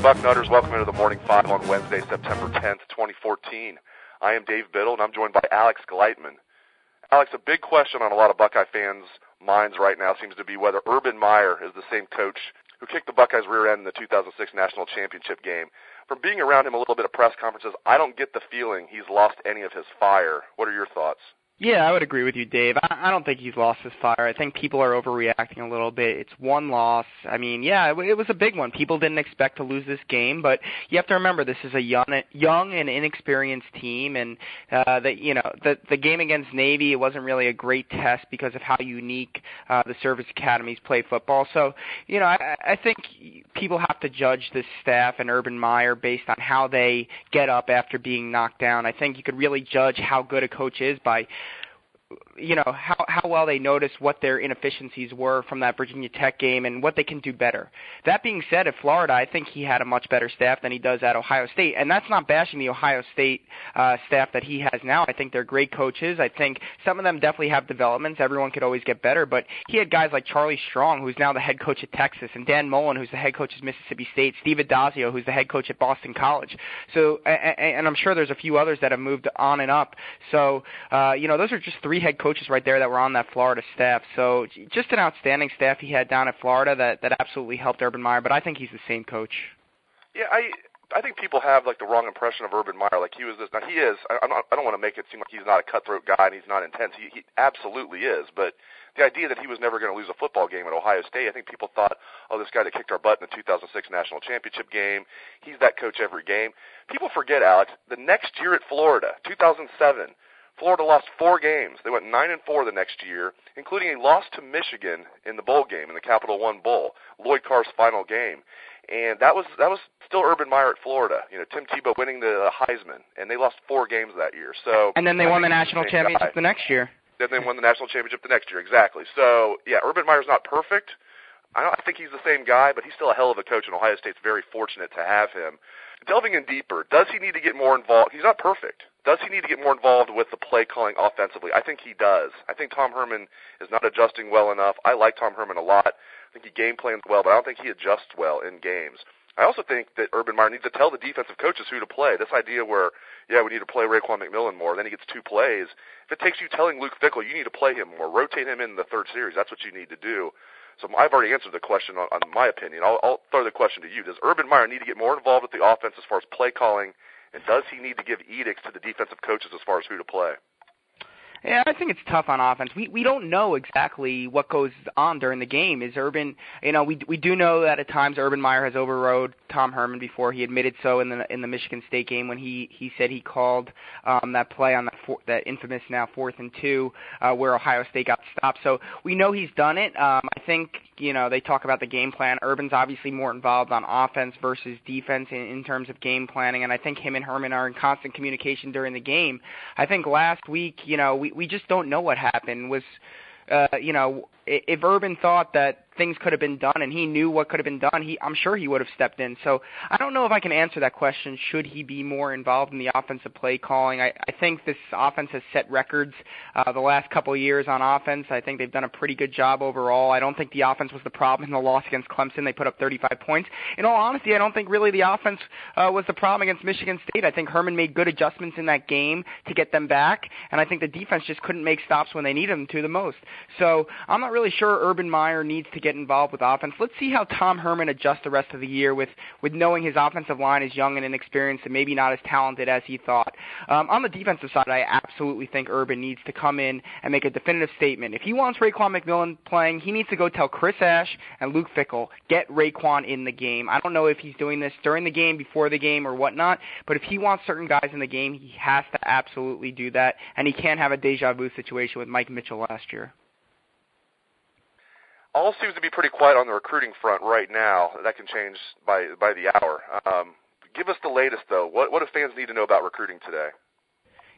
Bucknutters, welcome into the Morning Five on Wednesday, September 10th, 2014. I am Dave Biddle, and I'm joined by Alex Gleitman. Alex, a big question on a lot of Buckeye fans' minds right now seems to be whether Urban Meyer is the same coach who kicked the Buckeyes' rear end in the 2006 National Championship game. From being around him a little bit at press conferences, I don't get the feeling he's lost any of his fire. What are your thoughts? Yeah, I would agree with you, Dave. I don't think he's lost his fire. I think people are overreacting a little bit. It's one loss. I mean, yeah, it was a big one. People didn't expect to lose this game, but you have to remember this is a young and inexperienced team, and the game against Navy, it wasn't really a great test because of how unique the service academies play football. So, I think people have to judge this staff and Urban Meyer based on how they get up after being knocked down. I think you could really judge how good a coach is by how well they notice what their inefficiencies were from that Virginia Tech game and what they can do better. That being said, at Florida, I think he had a much better staff than he does at Ohio State, and that's not bashing the Ohio State staff that he has now. I think they're great coaches. I think some of them definitely have developments. Everyone could always get better, but he had guys like Charlie Strong, who's now the head coach at Texas, and Dan Mullen, who's the head coach at Mississippi State, Steve Adazio, who's the head coach at Boston College. So, and I'm sure there's a few others that have moved on and up. So, those are just three head coaches right there that were on that Florida staff. So just an outstanding staff he had down at Florida that absolutely helped Urban Meyer, but I think he's the same coach. Yeah, I think people have the wrong impression of Urban Meyer. He was this. Now he is. I don't want to make it seem like he's not a cutthroat guy and he's not intense. He absolutely is. But the idea that he was never going to lose a football game at Ohio State, I think people thought, oh, this guy that kicked our butt in the 2006 National Championship game, he's that coach every game. People forget, Alex, the next year at Florida, 2007, Florida lost 4 games. They went 9-4 the next year, including a loss to Michigan in the bowl game, in the Capital One Bowl, Lloyd Carr's final game. And that was still Urban Meyer at Florida. Tim Tebow winning the Heisman, and they lost 4 games that year. So and then they won the national championship the next year. Then they won the national championship the next year, exactly. So, yeah, Urban Meyer's not perfect. I think he's the same guy, but he's still a hell of a coach, and Ohio State's very fortunate to have him. Delving in deeper, does he need to get more involved? He's not perfect. Does he need to get more involved with the play calling offensively? I think he does. I think Tom Herman is not adjusting well enough. I like Tom Herman a lot. I think he game plans well, but I don't think he adjusts well in games. I also think that Urban Meyer needs to tell the defensive coaches who to play. This idea where, yeah, we need to play Raekwon McMillan more, then he gets 2 plays. If it takes you telling Luke Fickell you need to play him more, rotate him in the 3rd series, that's what you need to do. So I've already answered the question on my opinion. I'll throw the question to you. Does Urban Meyer need to get more involved with the offense as far as play calling, and does he need to give edicts to the defensive coaches as far as who to play? Yeah, I think it's tough on offense. We don't know exactly what goes on during the game. Is Urban, we do know that at times Urban Meyer has overrode Tom Herman before. He admitted so in the Michigan State game when he said he called that play on that infamous now 4th and 2 where Ohio State got stopped. So we know he's done it. I think they talk about the game plan. Urban's obviously more involved on offense versus defense in terms of game planning, and I think him and Herman are in constant communication during the game. I think last week, we just don't know what happened. If Urban thought that things could have been done and he knew what could have been done, I'm sure he would have stepped in. So I don't know if I can answer that question, should he be more involved in the offensive play calling. I think this offense has set records the last couple of years on offense. I think they've done a pretty good job overall. I don't think the offense was the problem in the loss against Clemson. They put up 35 points. In all honesty, I don't think really the offense was the problem against Michigan State. I think Herman made good adjustments in that game to get them back, and I think the defense just couldn't make stops when they needed them to the most. So I'm not really sure Urban Meyer needs to get involved with offense. Let's see how Tom Herman adjusts the rest of the year with knowing his offensive line is young and inexperienced and maybe not as talented as he thought. On the defensive side, I absolutely think Urban needs to come in and make a definitive statement. If he wants Raekwon McMillan playing, he needs to go tell Chris Ash and Luke Fickell, get Raekwon in the game. I don't know if he's doing this during the game, before the game, or whatnot, but if he wants certain guys in the game, he has to absolutely do that, and he can't have a deja vu situation with Mike Mitchell last year. All seems to be pretty quiet on the recruiting front right now. That can change by the hour. Give us the latest, though. What do fans need to know about recruiting today?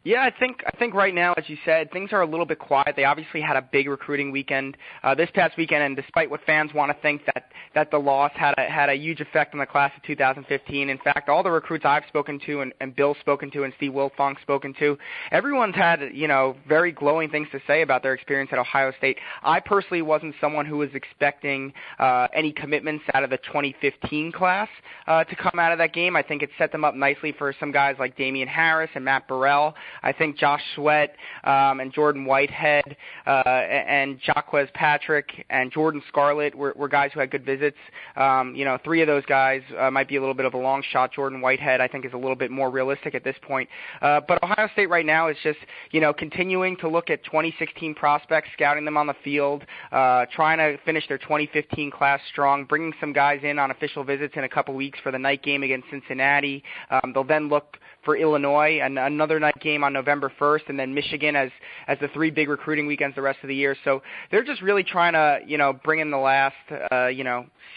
Yeah, I think right now, as you said, things are a little bit quiet. They obviously had a big recruiting weekend this past weekend, and despite what fans want to think that that the loss had a huge effect on the class of 2015. In fact, all the recruits I've spoken to and Bill's spoken to and Steve Wiltfonk's spoken to, everyone's had, very glowing things to say about their experience at Ohio State. I personally wasn't someone who was expecting any commitments out of the 2015 class to come out of that game. I think it set them up nicely for some guys like Damian Harris and Matt Burrell. I think Josh Sweat and Jordan Whitehead and Jaquez Patrick and Jordan Scarlett were guys who had good visits. Three of those guys might be a little bit of a long shot. Jordan Whitehead, I think, is a little bit more realistic at this point. But Ohio State right now is just, continuing to look at 2016 prospects, scouting them on the field, trying to finish their 2015 class strong, bringing some guys in on official visits in a couple weeks for the night game against Cincinnati. They'll then look for Illinois and another night game on November 1st, and then Michigan as the three big recruiting weekends the rest of the year. So they're just really trying to, bring in the last,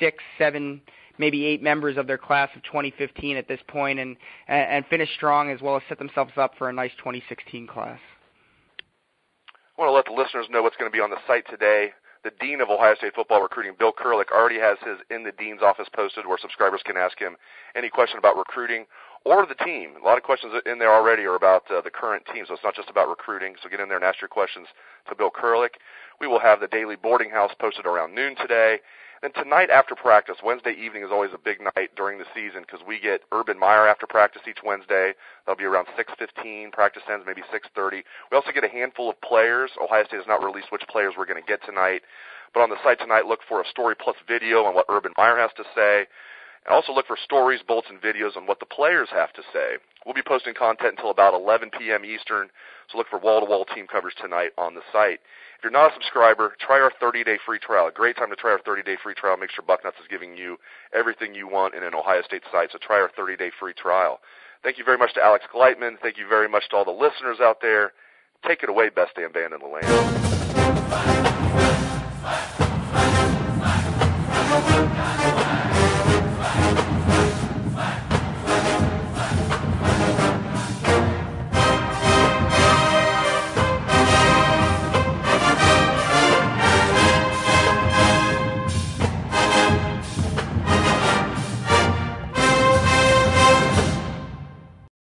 6, 7, maybe 8 members of their class of 2015 at this point and finish strong, as well as set themselves up for a nice 2016 class. I want to let the listeners know what's going to be on the site today. The Dean of Ohio State football recruiting, Bill Kurlick, already has his In the Dean's Office posted where subscribers can ask him any question about recruiting or the team. A lot of questions in there already are about the current team, so it's not just about recruiting. So get in there and ask your questions to Bill Kurlick. We will have the Daily Boarding House posted around noon today. And tonight after practice, Wednesday evening is always a big night during the season because we get Urban Meyer after practice each Wednesday. That'll be around 6:15. Practice ends maybe 6:30. We also get a handful of players. Ohio State has not released which players we're going to get tonight. But on the site tonight, look for a story plus video on what Urban Meyer has to say. And also look for stories, bullets, and videos on what the players have to say. We'll be posting content until about 11 p.m. Eastern, so look for wall-to-wall team coverage tonight on the site. If you're not a subscriber, try our 30-day free trial. A great time to try our 30-day free trial. Make sure Bucknuts is giving you everything you want in an Ohio State site, so try our 30-day free trial. Thank you very much to Alex Gleitman. Thank you very much to all the listeners out there. Take it away, best damn band in the land.